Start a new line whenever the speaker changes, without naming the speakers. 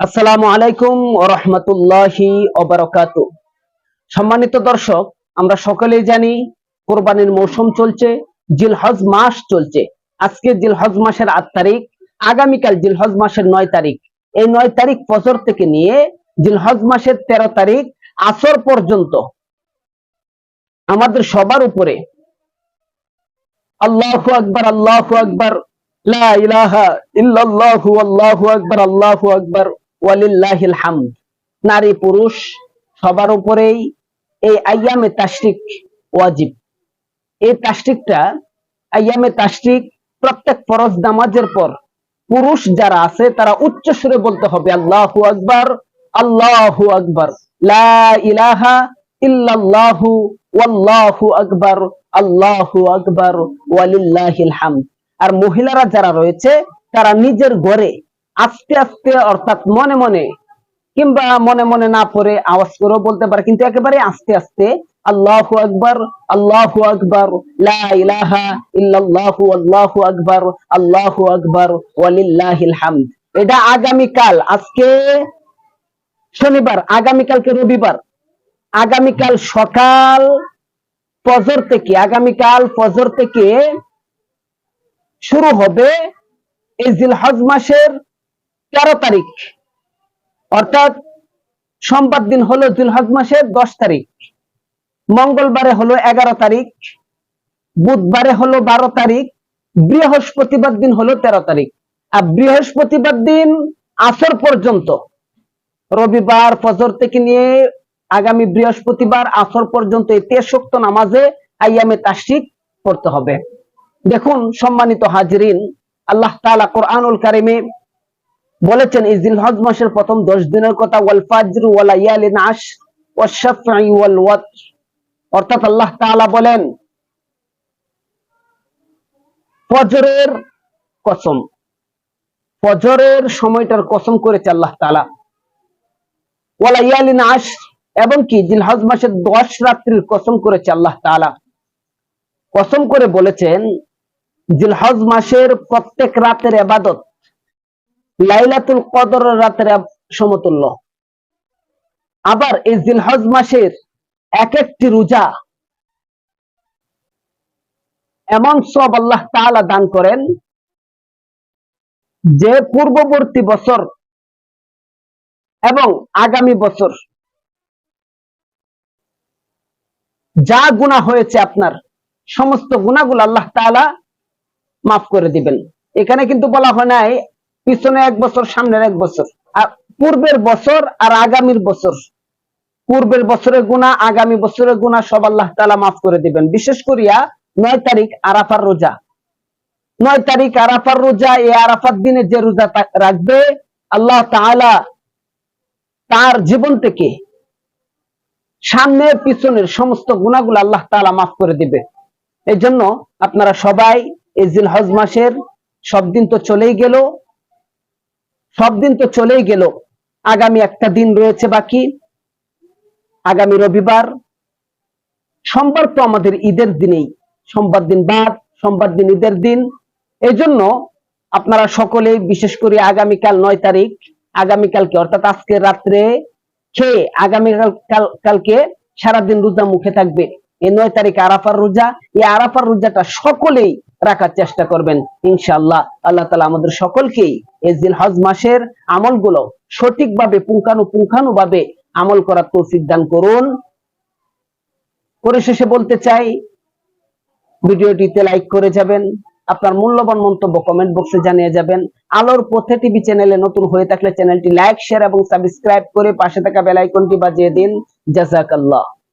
আসসালামু আলাইকুম ওয়া রাহমাতুল্লাহি ওয়া বারাকাতুহু। সম্মানিত দর্শক, আমরা সকলেই জানি কোরবানির মৌসুম চলছে, জিলহজ মাস চলছে। আজকে জিলহজ মাসের ৮ তারিখ, আগামীকাল জিলহজ মাসের ৯ তারিখ। এই ৯ তারিখ ফজর থেকে নিয়ে জিলহজ মাসের ১৩ তারিখ আসর পর্যন্ত আমাদের সবার উপরে আল্লাহু আকবার, আল্লাহু আকবার, লা ইলাহা ইল্লাল্লাহু, আল্লাহু আকবার, আল্লাহু আকবার, ওয়ালিল্লাহিল হামদ। নারী পুরুষ সবার উপরেই এই আইয়ামে তাশরিক ওয়াজিব। এই তাশরিকটা আইয়ামে তাশরিক প্রত্যেক ফরজ নামাজের পর পুরুষ যারা আছে তারা উচ্চ সুরে বলতে হবে আল্লাহু আকবার, আল্লাহু আকবার, লা ইলাহা ইল্লাল্লাহু, ওয়াল্লাহু আকবার, আল্লাহু আকবার, ওয়ালিল্লাহিল হামদ। আর মহিলারা যারা রয়েছে তারা নিজের ঘরে আস্তে আস্তে অর্থাৎ মনে মনে কিংবা মনে মনে না পড়ে আওয়াজ করেও বলতে পারে, কিন্তু একেবারে আস্তে আস্তে আল্লাহু আকবার, আল্লাহু আকবার, লা ইলাহা ইল্লাল্লাহু, আল্লাহু আকবার, আল্লাহু আকবার, ওয়ালিল্লাহিল হামদ। এটা আগামীকাল, আজকে শনিবার, আগামীকালকে রবিবার, আগামীকাল সকাল ফজর থেকে, আগামীকাল ফজর থেকে শুরু হবে এই জিলহজ মাসের ১৩ তারিখ, অর্থাৎ সোমবার দিন হলো জিলহজ মাসের ১০ তারিখ, মঙ্গলবারে হলো ১১ তারিখ, বুধবারে হলো ১২ তারিখ, বৃহস্পতিবার দিন হলো ১৩ তারিখ। আর বৃহস্পতিবার দিন আসর পর্যন্ত, রবিবার ফজর থেকে নিয়ে আগামী বৃহস্পতিবার আসর পর্যন্ত এই ৩০ ওয়াক্ত নামাজে আইয়ামে তাশরিক পড়তে হবে। দেখুন সম্মানিত হাজিরিন, আল্লাহ তাআলা কোরআনুল কারিমে বলেছেন এই জিলহজ মাসের প্রথম ১০ দিনের কথা, ওয়াল ফাজর ওয়া লায়ালিন আশর ওয়াশ শাফঈ ওয়াল ওয়াতর। অর্থাৎ আল্লাহ তাআলা বলেন ফজরের কসম, ফজরের সময়টার কসম করেছে আল্লাহ তাআলা, ওয়া লায়ালিন আশর, এবং কি জিলহজ মাসের ১০ রাত্রির কসম করেছে আল্লাহ তাআলা। কসম করে বলেছেন জিলহজ মাসের প্রত্যেক রাতের ইবাদত লাইলাতুল কদর রাতের সমতুল্য। আবার এই জিলহজ মাসের এক একটি রোজা এমন সব আল্লাহ তাআলা দান করেন যে পূর্ববর্তী বছর এবং আগামী বছর যা গুনাহ হয়েছে আপনার সমস্ত গুনাহগুলো আল্লাহ তাআলা মাফ করে দিবেন। এখানে কিন্তু বলা হয় নাই পিছনে ১ বছর সামনের ১ বছর, আর পূর্বের বছর আর আগামীর বছর, পূর্বের বছরের গুনাহ আগামী বছরের গুনাহ সব আল্লাহ তাআলা মাফ করে দিবেন। বিশেষ করিয়া ৯ তারিখ আরাফার রোজা, ৯ তারিখ আরাফার রোজা, এই আরাফার দিনে যে রোজা রাখবে আল্লাহ তাআলা তার জীবন থেকে সামনের পিছনের সমস্ত গুনাহগুলো আল্লাহ তাআলা মাফ করে দিবে। এই জন্য আপনারা সবাই এই জিলহজ মাসের সব দিন তো চলেই গেল, সব দিন তো চলেই গেল, আগামী একটা দিন রয়েছে বাকি, আগামী রবিবার, সোমবার তো আমাদের ঈদের দিনেই, সোমবার দিন বাদ, সোমবার দিন ঈদের দিন। এই জন্য আপনারা সকলেই বিশেষ করে আগামীকাল ৯ তারিখ, আগামীকালকে অর্থাৎ আজকে রাত্রে খেয়ে আগামীকালকে সারাদিন রোজা মুখে থাকবে। এই ৯ তারিখ আরাফার রোজা, এই আরাফার রোজাটা সকলেই রাখার চেষ্টা করবেন ইনশাআল্লাহ। আল্লাহ তাআলা আমাদের সকলকেই এই জিলহজ মাসের আমলগুলো সঠিকভাবে পুঙ্খানুপুঙ্খানুভাবে আমল করার তৌফিক দান করুন। পরিশেষে বলতে চাই, ভিডিওটিতে লাইক করে যাবেন, আপনার মূল্যবান মন্তব্য কমেন্ট বক্সে জানিয়ে যাবেন। আলোর পথে টিভি চ্যানেলে নতুন হয়ে থাকলে চ্যানেলটি লাইক, শেয়ার এবং সাবস্ক্রাইব করে পাশে থাকা বেল আইকনটি বাজিয়ে দিন। জাযাকাল্লাহ।